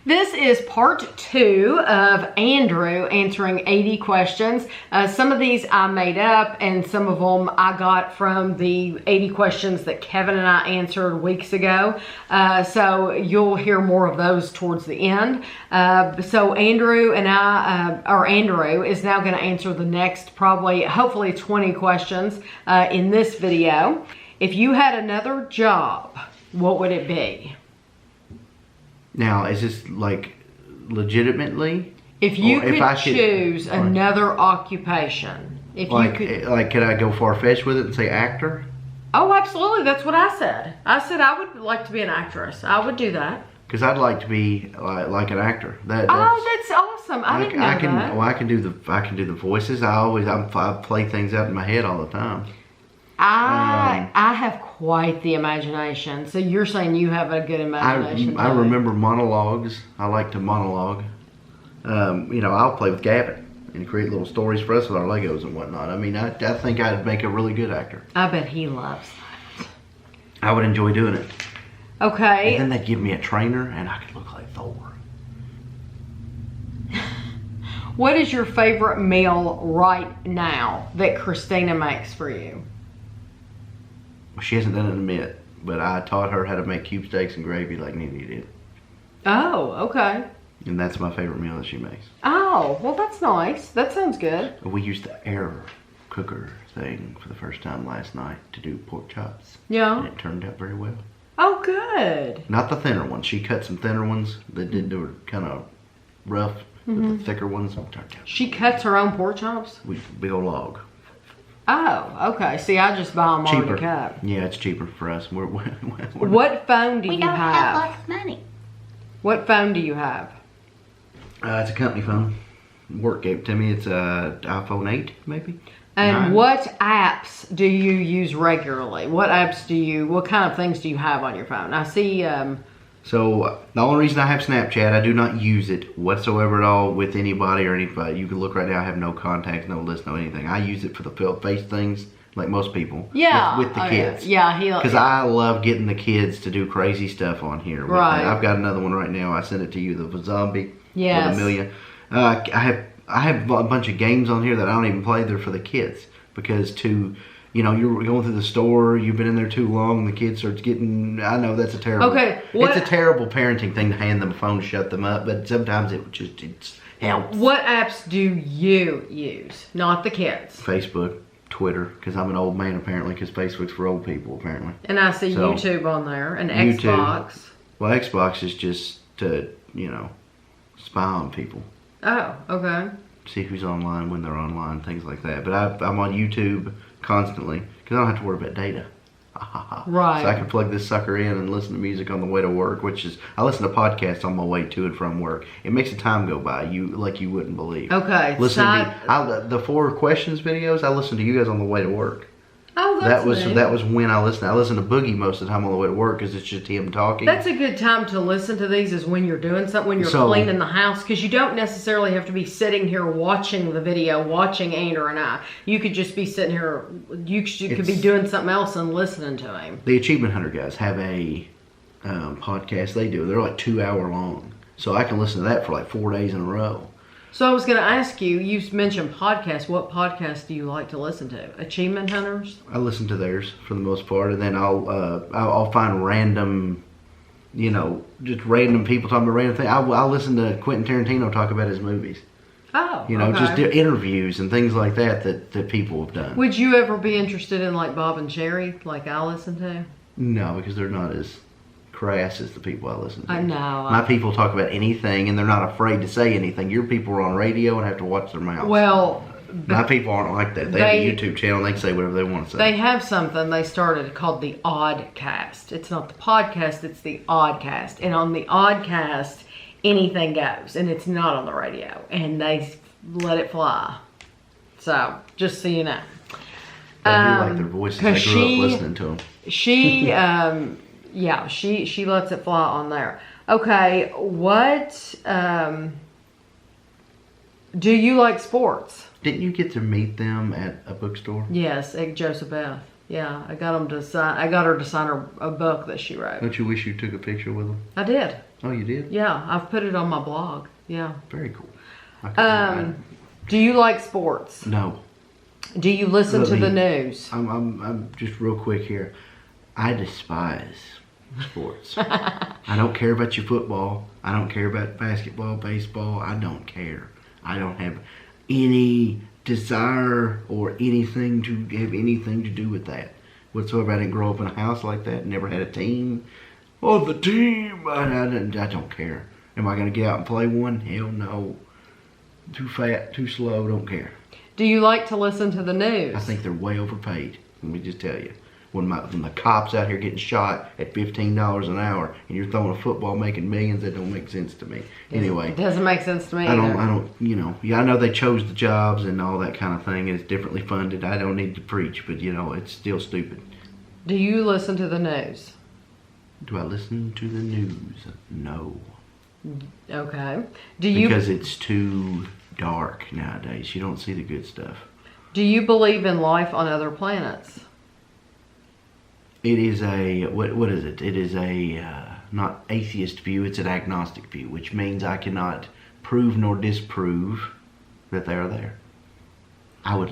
This is part 2 of Andrew answering 80 questions. Some of these I made up and some of them I got from the 80 questions that Kevin and I answered weeks ago. So you'll hear more of those towards the end. So Andrew is now going to answer the next hopefully 20 questions in this video. If you had another job, what would it be? Now, is this like legitimately? If you could choose another occupation, like, could I go far-fetched with it and say actor? Oh, absolutely. That's what I said. I said I would like to be an actress. I would do that. Because I'd like to be like an actor. That's awesome. I didn't know that. Well, I can do the voices. I play things out in my head all the time. I have quite the imagination. So you're saying you have a good imagination. I remember monologues. I like to monologue. I'll play with Gavin and create little stories for us with our Legos and whatnot. I mean, I think I'd make a really good actor. I bet he loves that. I would enjoy doing it. Okay. And then they'd give me a trainer and I could look like Thor. What is your favorite meal right now that Christina makes for you? She hasn't done it in a minute, but I taught her how to make cube steaks and gravy like Nene did. Oh, okay. And that's my favorite meal that she makes. Oh, well, that's nice. That sounds good. We used the air cooker thing for the first time last night to do pork chops. Yeah. And it turned out very well. Oh, good. Not the thinner ones. She cut some thinner ones that did do it kind of rough, but the thicker ones turned out. She cuts her own pork chops? Big old log. Oh, okay. See, I just buy them already cut. Yeah, it's cheaper for us. What phone do you have? We don't have lots of money. What phone do you have? It's a company phone. Work gave it to me. It's a iPhone 8, maybe. And 9. What apps do you use regularly? What kind of things do you have on your phone? I see, So, the only reason I have Snapchat, I do not use it whatsoever at all with anybody or anybody. You can look right now, I have no contacts, no list, no anything. I use it for the face things, like most people. Yeah. With the kids. Yeah. Because I love getting the kids to do crazy stuff on here. Right. I've got another one right now. I sent it to you, the zombie. Yes. With Amelia. I have a bunch of games on here that I don't even play. They're for the kids. Because you're going through the store, you've been in there too long, the kid starts getting, I know that's a terrible, it's a terrible parenting thing to hand them a phone to shut them up, but sometimes it helps. What apps do you use? Not the kids. Facebook, Twitter, because I'm an old man apparently, because Facebook's for old people apparently. And I see YouTube on there, and Xbox. YouTube. Well, Xbox is just to, spy on people. Oh, okay. See who's online, when they're online, things like that. But I'm on YouTube constantly because I don't have to worry about data. Right. So I can plug this sucker in and listen to music on the way to work, I listen to podcasts on my way to and from work. It makes the time go by you wouldn't believe. Okay. The 4 questions videos, I listen to you guys on the way to work. Oh, that's neat. That was when I listened. I listen to Boogie most of the time on the way to work because it's just him talking. That's a good time to listen to these is when you're doing something, when you're cleaning the house, because you don't necessarily have to be sitting here watching the video, watching Andrew and I. You could just be sitting here, you could be doing something else and listening to him. The Achievement Hunter guys have a podcast they do. They're like 2 hour long. So I can listen to that for like 4 days in a row. So I was going to ask you, you mentioned podcasts. What podcasts do you like to listen to? Achievement Hunters? I listen to theirs for the most part, and then I'll find random, just random people talking about random things. I'll listen to Quentin Tarantino talk about his movies. Oh, just interviews and things like that people have done. Would you ever be interested in like Bob and Sherry, like I listen to? No, because they're not as crass as the people I listen to. I know. My people talk about anything and they're not afraid to say anything. Your people are on radio and have to watch their mouths. Well, my people aren't like that. They have a YouTube channel and they can say whatever they want to say. They have something they started called the Oddcast. It's not the podcast, it's the Oddcast. And on the Oddcast, anything goes. And it's not on the radio. And they let it fly. So, just so you know. I do like their voices. I grew up listening to them. She lets it fly on there. Okay, what, do you like sports? Didn't you get to meet them at a bookstore? Yes, at Joseph Beth. Yeah, I got him to sign. I got her to sign a book that she wrote. Don't you wish you took a picture with them? I did. Oh, you did? Yeah, I've put it on my blog. Yeah. Very cool. Do you like sports? No. Do you listen to the news? I'm just real quick here. I despise sports. I don't care about your football. I don't care about basketball, baseball. I don't care. I don't have any desire or anything to have anything to do with that whatsoever. I didn't grow up in a house like that. Never had a team. Oh, the team. I don't care. Am I going to get out and play one? Hell no. Too fat, too slow, don't care. Do you like to listen to the news? I think they're way overpaid. Let me just tell you. When the cops out here getting shot at $15 an hour and you're throwing a football making millions, that don't make sense to me. Anyway. It doesn't make sense to me I don't, yeah, I know they chose the jobs and all that kind of thing, and it's differently funded. I don't need to preach, but it's still stupid. Do you listen to the news? Do I listen to the news? No. Okay. Because it's too dark nowadays. You don't see the good stuff. Do you believe in life on other planets? It is a, what is it? It is a, not atheist view, it's an agnostic view, which means I cannot prove nor disprove that they are there. I would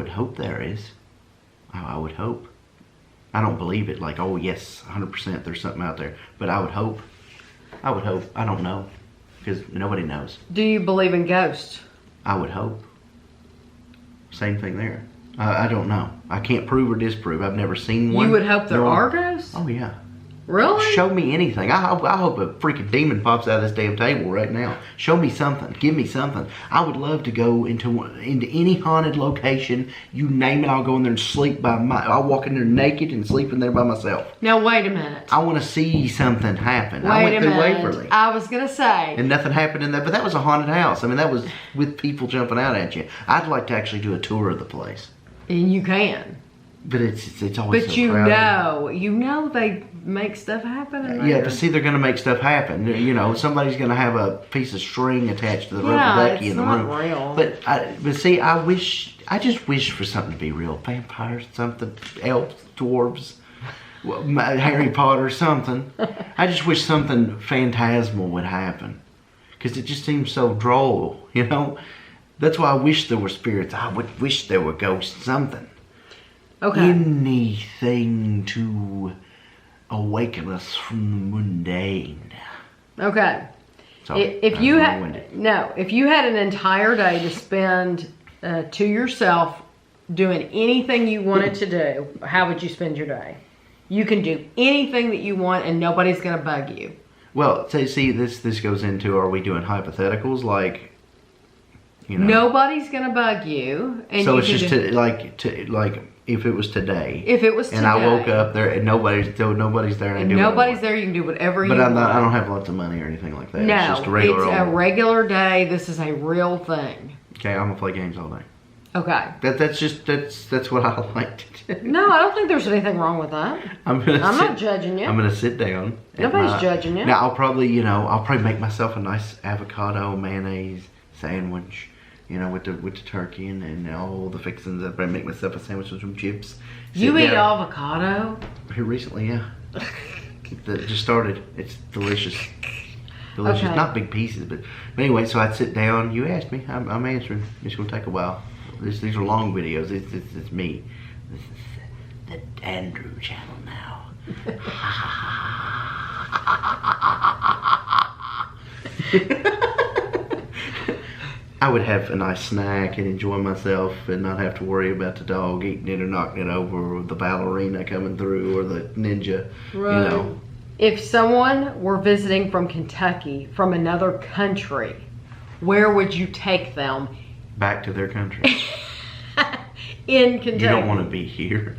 hope there is. I would hope. I don't believe it like, oh yes, 100% there's something out there. But I would hope. I don't know. Because nobody knows. Do you believe in ghosts? I would hope. Same thing there. I don't know. I can't prove or disprove. I've never seen one. You would hope there are ghosts? Oh, yeah. Really? Show me anything. I hope a freaking demon pops out of this damn table right now. Show me something. Give me something. I would love to go into any haunted location. You name it, I'll go in there and sleep I'll walk in there naked and sleep in there by myself. Now, wait a minute. I want to see something happen. I went through Waverly. I was going to say. And nothing happened in that. But that was a haunted house. I mean, that was with people jumping out at you. I'd like to actually do a tour of the place. And you can. But it's always but so crowded. you know they make stuff happen in there. Yeah, but see, they're going to make stuff happen. Somebody's going to have a piece of string attached to the rubber ducky in the room. Real. But see, I just wish for something to be real. Vampires, something, elves, dwarves, Harry Potter, something. I just wish something phantasmal would happen. Because it just seems so droll, That's why I wish there were spirits. I would wish there were ghosts, something. Okay. Anything to awaken us from the mundane. Okay. So, if you had an entire day to spend to yourself doing anything you wanted to do, how would you spend your day? You can do anything that you want and nobody's going to bug you. Well, see, this goes into, are we doing hypotheticals like, Nobody's going to bug you. And so it's just like if it was today. If it was today. And I woke up there and nobody's there and nobody's there, you can do whatever you want. But I don't have lots of money or anything like that. No, it's just a regular day. This is a real thing. Okay, I'm gonna play games all day. Okay. That's what I like to do. No, I don't think there's anything wrong with that. I'm not judging you. I'm gonna sit down. Nobody's judging you. Now I'll probably make myself a nice avocado mayonnaise sandwich. With the turkey and all the fixings. I'd probably make myself a sandwich with some chips. You eat avocado? Here recently, yeah. That just started. It's delicious. Delicious. Okay. Not big pieces, but anyway, so I'd sit down. You asked me. I'm answering. It's going to take a while. These are long videos. It's me. This is the Andrew channel now. I would have a nice snack and enjoy myself and not have to worry about the dog eating it or knocking it over or the ballerina coming through or the ninja, Right. If someone were visiting from Kentucky, from another country, where would you take them? Back to their country. In Kentucky. You don't want to be here.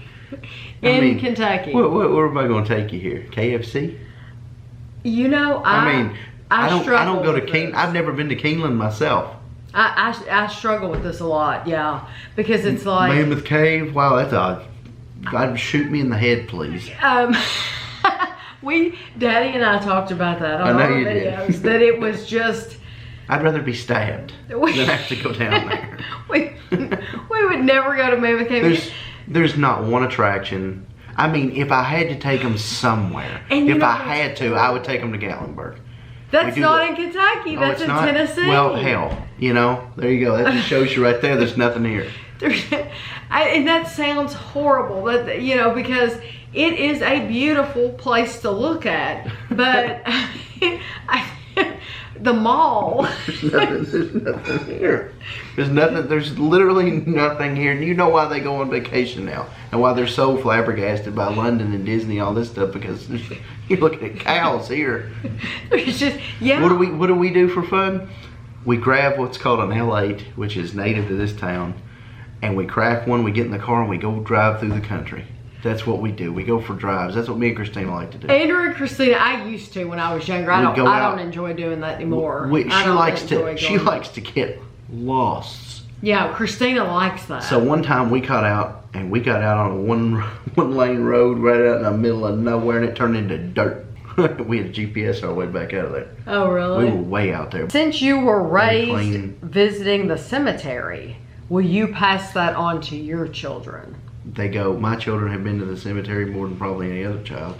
Kentucky. Where am I going to take you here? KFC? I don't go to Keeneland. I've never been to Keeneland myself. I struggle with this a lot, yeah, because it's like Mammoth Cave. Wow, that's odd. I'd shoot me in the head, please. Daddy and I talked about that on our videos. That it was just. I'd rather be stabbed than have to go down there. we would never go to Mammoth Cave. There's not one attraction. I mean, if I had to take them somewhere, if I had to, I would take them to Gatlinburg. That's not in Kentucky. That's in Tennessee. Well, hell, you know, there you go. That just shows you right there. There's nothing here. And that sounds horrible. That, you know, because it is a beautiful place to look at, but the mall. There's nothing here. There's literally nothing here. And you know why they go on vacation now, and why they're so flabbergasted by London and Disney, all this stuff, because you're looking at cows here. There's just, yeah. What do we do for fun? We grab what's called an L8, which is native to this town, and we craft one. We get in the car and we go drive through the country. That's what we do. We go for drives. That's what me and Christina like to do. Andrew and Christina, I used to when I was younger. I don't enjoy doing that anymore. She likes to get lost. Yeah, Christina likes that. So one time we got out on a one lane road right out in the middle of nowhere, and it turned into dirt. We had GPS our way back out of there. Oh, really? We were way out there. Since you were raised visiting the cemetery, will you pass that on to your children? My children have been to the cemetery more than probably any other child.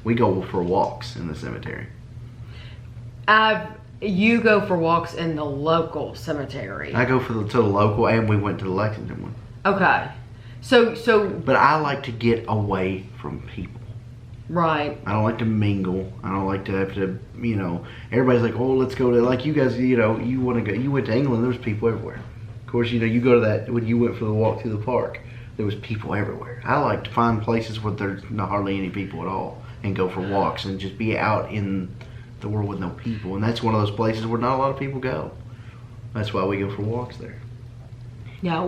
We go for walks in the cemetery. You go for walks in the local cemetery. I go to the local, and we went to the Lexington one. Okay. So. But I like to get away from people. Right. I don't like to mingle. I don't like to have to, you know, everybody's like, oh, let's go to, like you guys, you know, you went to England, there's people everywhere. Of course, you know, you go to that, when you went for the walk through the park, there was people everywhere. I like to find places where there's not hardly any people at all and go for walks and just be out in the world with no people. And that's one of those places where not a lot of people go. That's why we go for walks there. Yeah,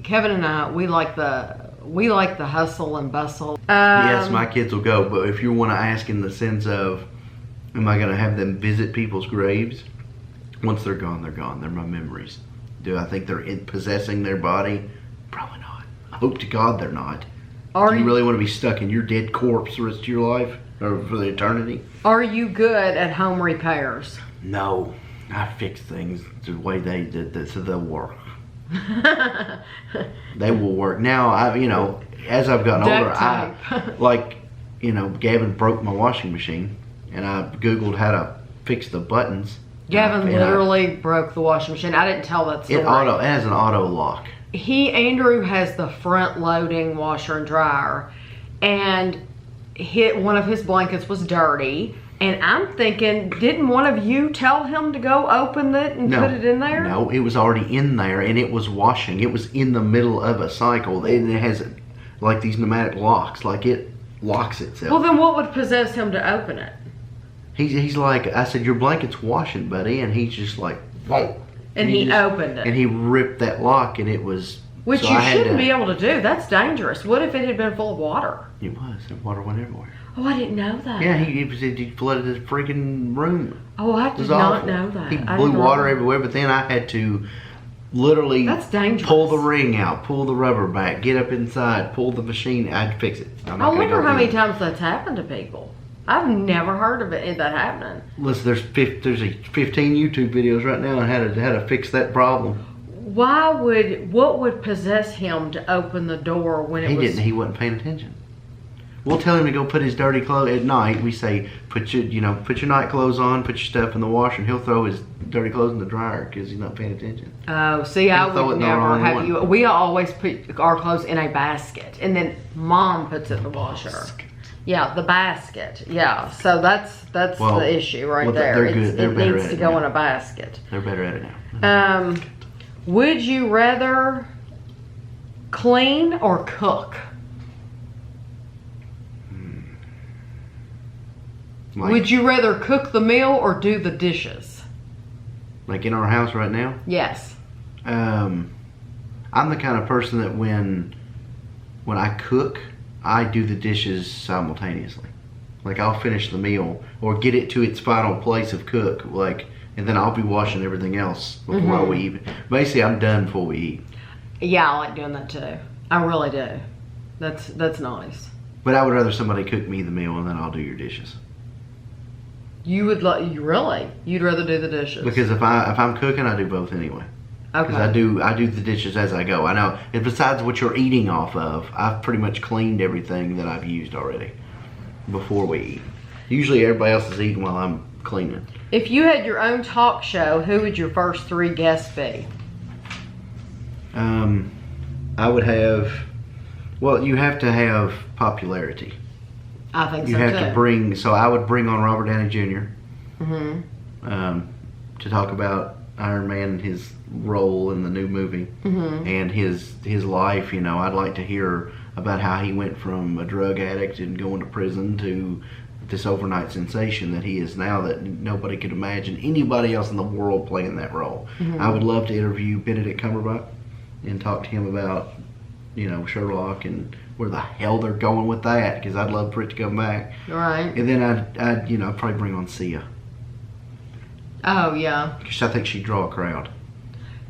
Kevin and I, we like the hustle and bustle. Yes, my kids will go, but if you want to ask in the sense of, am I going to have them visit people's graves? Once they're gone, they're gone. They're my memories. Do I think they're possessing their body? Probably not. I hope to God they're not. Do you really want to be stuck in your dead corpse the rest of your life? Or for the eternity? Are you good at home repairs? No. I fix things the way they did, so they'll work. They will work. Now, you know, as I've gotten older, Gavin broke my washing machine, and I Googled how to fix the buttons. Gavin literally broke the washing machine. I didn't tell that story. It has an auto lock. Andrew has the front loading washer and dryer, and one of his blankets was dirty. And I'm thinking, didn't one of you tell him to go open it and put it in there? No, it was already in there, and it was washing. It was in the middle of a cycle, and it has like these pneumatic locks, like it locks itself. Well, then what would possess him to open it? He's like, I said, your blanket's washing, buddy, and he's just like, whoa. And he opened it. And he ripped that lock, and it was... Which you shouldn't be able to do. That's dangerous. What if it had been full of water? It was. The water went everywhere. Oh, I didn't know that. Yeah, he flooded his freaking room. Oh, I did not know that. He blew water everywhere, but then I had to literally That's dangerous. Pull the ring out, pull the rubber back, get up inside, pull the machine. I had to fix it. I wonder how many times that's happened to people. I've never heard of that happening. Listen, there's 15 YouTube videos right now on how to fix that problem. What would possess him to open the door when He wasn't paying attention. We'll tell him to go put his dirty clothes at night. We say, put your night clothes on, put your stuff in the washer, and he'll throw his dirty clothes in the dryer because he's not paying attention. Oh, see, I would never have you. We always put our clothes in a basket, and then Mom puts it in the washer. Yeah, the basket. Yeah, so that's the issue right there. They're good. It needs to go in a basket. They're better at it now. Would you rather clean or cook? Would you rather cook the meal or do the dishes? Like in our house right now? Yes. I'm the kind of person that when I cook, I do the dishes simultaneously. Like I'll finish the meal or get it to its final place of cook, and then I'll be washing everything else before we eat. Basically, I'm done before we eat. Yeah, I like doing that too. I really do. That's nice. But I would rather somebody cook me the meal and then I'll do your dishes. You'd rather do the dishes? Because if I'm cooking, I do both anyway. Because I do the dishes as I go. I know. And besides what you're eating off of, I've pretty much cleaned everything that I've used already before we eat. Usually everybody else is eating while I'm cleaning. If you had your own talk show, who would your first 3 guests be? I would have. Well, you have to have popularity. I think you so have too. to bring. So I would bring on Robert Downey Jr. Mm-hmm. To talk about Iron Man and his role in the new movie and his life. You know, I'd like to hear about how he went from a drug addict and going to prison to this overnight sensation that he is now, that nobody could imagine anybody else in the world playing that role. I would love to interview Benedict Cumberbatch and talk to him about, you know, Sherlock and where the hell they're going with that, because I'd love for it to come back. Right. And then I'd you know, probably bring on Sia. Oh, yeah. Because I think she'd draw a crowd.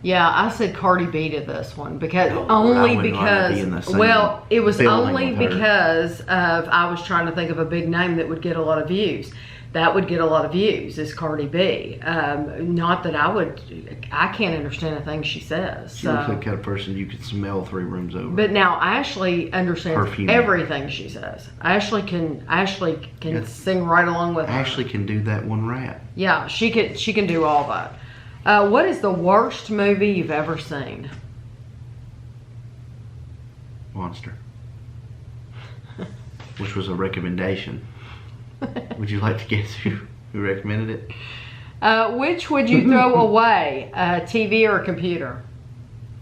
Yeah, I said Cardi B to this one because I only wouldn't like to be in the because same well, it was building only with her. because of I was trying to think of a big name that would get a lot of views. That would get a lot of views is Cardi B. Not that I can't understand a thing she says. She looks like the kind of person you could smell 3 rooms over. But now Ashley understands Perfume. everything she says. Ashley can sing right along with her. Ashley can do that one rap. Yeah, she can do all that. What is the worst movie you've ever seen? Monster. Which was a recommendation. Would you like to guess who recommended it? Which would you throw away, TV or a computer?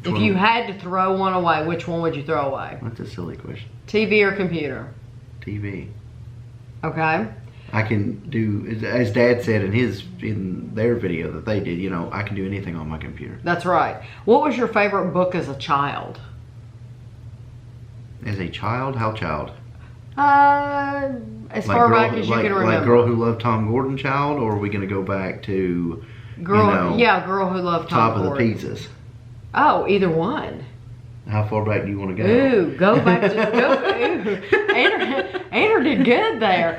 If you had to throw one away, which one would you throw away? That's a silly question. TV or computer? TV. Okay. I can do, as Dad said in their video that they did, you know, I can do anything on my computer. That's right. What was your favorite book as a child? As a child? How child? As far back as you can remember. Like Girl Who Loved Tom Gordon child, or are we going to go back to Girl Who Loved Tom Top of the Gordon. Pizzas? Oh, either one. How far back do you want to go? Ooh, go back to Andrew did good there.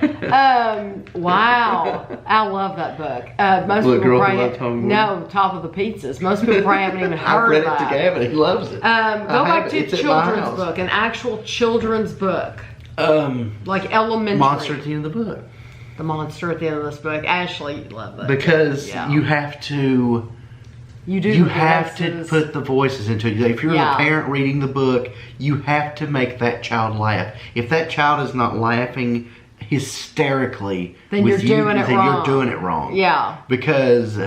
Wow, I love that book. Most Look, people Girl Who probably Loved Tom Gordon? no Top of the Pizzas. Most people probably haven't even I heard read of it to that. Gavin. He loves it. Go back to It's at my children's house. book, an actual children's book, like elementary. Monster at the end of the book. The monster at the end of this book. Ashley, you love that. Because Yeah. you have to. You do. You the have to voices. put the voices into it. If you're Yeah. the parent reading the book, you have to make that child laugh. If that child is not laughing hysterically, Then with you're doing it then wrong. You're doing it wrong. Yeah. Because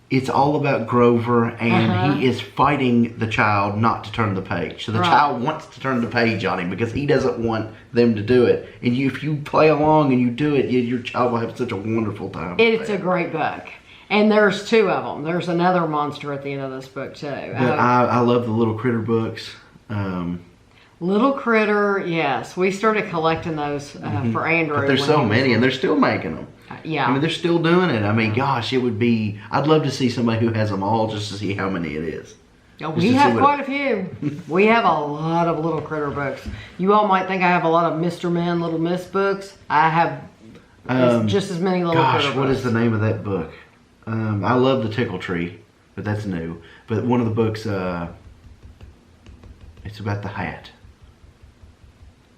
it's all about Grover, and Uh-huh. he is fighting the child not to turn the page. So the Right. child wants to turn the page on him because he doesn't want them to do it. And if you play along and you do it, your child will have such a wonderful time. It's a great book. And there's 2 of them. There's another monster at the end of this book too. But I love the Little Critter books. Little Critter, yes. We started collecting those for Andrew. But there's when so he was many, and little. they're still making them. Yeah. I mean, they're still doing it. I mean, gosh, it would be. I'd love to see somebody who has them all just to see how many it is. Yeah, Just we to see have what quite a few. We have a lot of Little Critter books. You all might think I have a lot of Mr. Men, Little Miss books. I have just as many Little Critter Gosh, books. what is the name of that book? I love the Tickle Tree, but that's new. But one of the books, it's about the hat.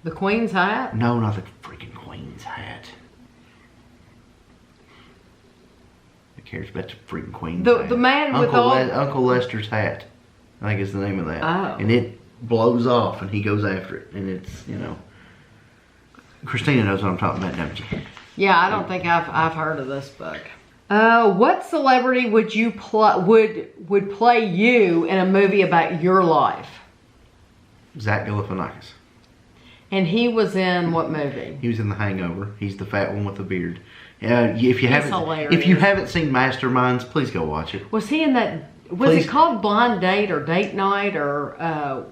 The Queen's Hat? No, not the freaking Queen's hat. Who cares about the freaking Queen's hat? The man with all... Uncle Lester's hat, I think is the name of that. Oh. And it blows off, and he goes after it, and it's, you know. Christina knows what I'm talking about, don't you? Yeah, I don't think I've heard of this book. What celebrity would you would play you in a movie about your life? Zach Galifianakis. And he was in what movie? He was in The Hangover. He's the fat one with the beard. If you hilarious. haven't seen Masterminds, please go watch it. Was he in that? Was Please. it called Blind Date or Date Night or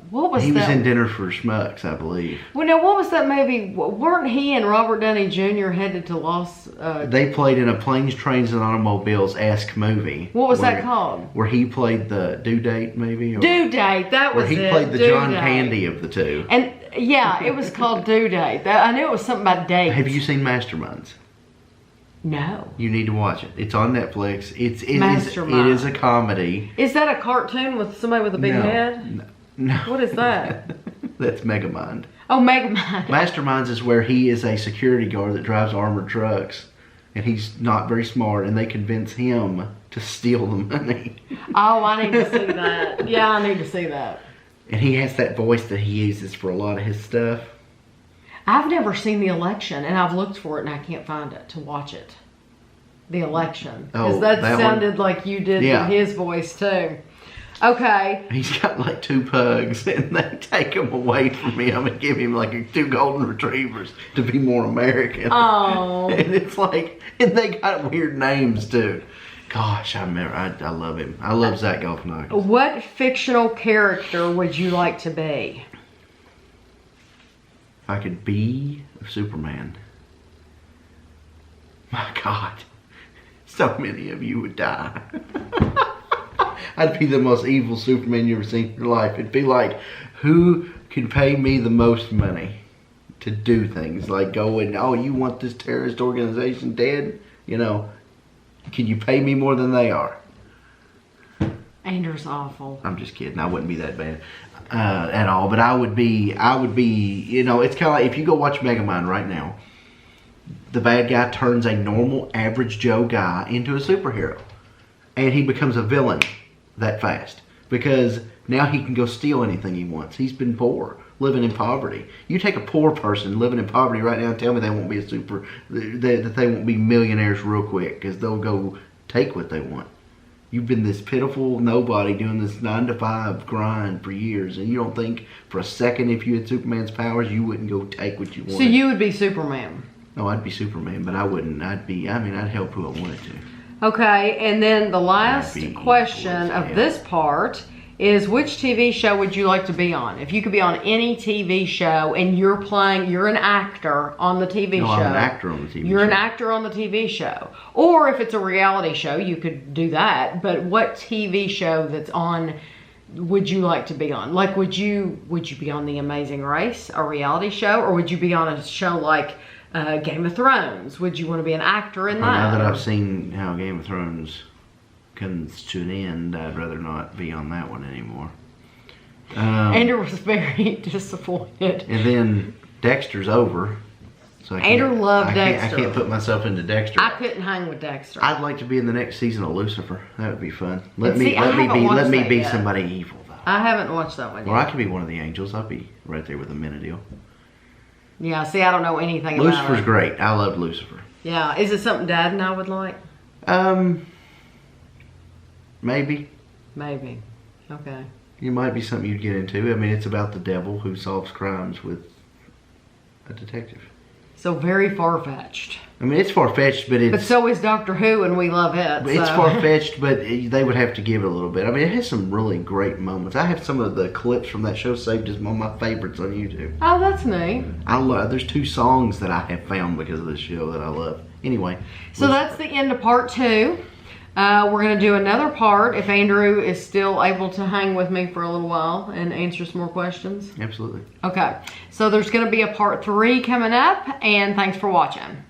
what was He that? was in Dinner for Schmucks, I believe. Well, now what was that movie? Weren't he and Robert Downey Jr. headed to Los? They played in a Planes, Trains, and Automobiles-esque movie. What was that called? Where he played the Due Date, maybe? Or Due Date. That was where he it. played the Due John Date. Candy of the two. And yeah, it was called Due Date. I knew it was something about dates. Have you seen Masterminds? No. You need to watch it. It's on Netflix. It is a comedy. Is that a cartoon with somebody with a big head? No. What is that? That's Megamind. Oh, Megamind. Masterminds is where he is a security guard that drives armored trucks. And he's not very smart, and they convince him to steal the money. Oh, I need to see that. Yeah, I need to see that. And he has that voice that he uses for a lot of his stuff. I've never seen The Election, and I've looked for it, and I can't find it to watch it. The Election. Because that sounded like you did his voice, too. Okay. He's got like 2 pugs, and they take him away from him and give him like 2 golden retrievers to be more American. Oh. And it's like, and they got weird names too. Gosh, I love him. I love Zach Galifianakis. What fictional character would you like to be? If I could be Superman. My God, so many of you would die. I'd be the most evil Superman you've ever seen in your life. It'd be like, who can pay me the most money to do things? Like go and, oh, you want this terrorist organization dead? You know, can you pay me more than they are? Andrew's awful. I'm just kidding. I wouldn't be that bad at all. But I would be, you know, it's kind of like if you go watch Megamind right now, the bad guy turns a normal, average Joe guy into a superhero. And he becomes a villain that fast because now he can go steal anything he wants. He's been poor, living in poverty. You take a poor person living in poverty right now and tell me they won't be that they won't be millionaires real quick because they'll go take what they want. You've been this pitiful nobody doing this 9-to-5 grind for years, and you don't think for a second if you had Superman's powers you wouldn't go take what you wanted. So you would be Superman? No, I'd be Superman, but I wouldn't. I'd help who I wanted to. Okay, and then the last question of this part is, which TV show would you like to be on? If you could be on any TV show and you're an actor on the TV show. I'm an actor on the TV show. You're an actor on the TV show. Or if it's a reality show, you could do that. But what TV show that's on would you like to be on? Like, would you be on The Amazing Race, a reality show? Or would you be on a show like Game of Thrones? Would you want to be an actor in that? Now that I've seen how Game of Thrones comes to an end, I'd rather not be on that one anymore. Andrew was very disappointed. And then Dexter's over. So Andrew loved Dexter. I can't put myself into Dexter. I couldn't hang with Dexter. I'd like to be in the next season of Lucifer. That would be fun. Let me be somebody evil though. I haven't watched that one yet. Or I could be one of the angels. I'll be right there with Amenadiel. Yeah, see, I don't know anything about it. Lucifer's great. I love Lucifer. Yeah, is it something Dad and I would like? Maybe. Maybe. Okay. It might be something you'd get into. I mean, it's about the devil who solves crimes with a detective. So very far-fetched. I mean, it's far-fetched, but it's... But so is Doctor Who, and we love it. It's far-fetched, but they would have to give it a little bit. I mean, it has some really great moments. I have some of the clips from that show saved as one of my favorites on YouTube. Oh, that's neat. There's 2 songs that I have found because of this show that I love. Anyway. So that's the end of part 2. We're going to do another part if Andrew is still able to hang with me for a little while and answer some more questions. Absolutely. Okay. So there's going to be a part 3 coming up, and thanks for watching.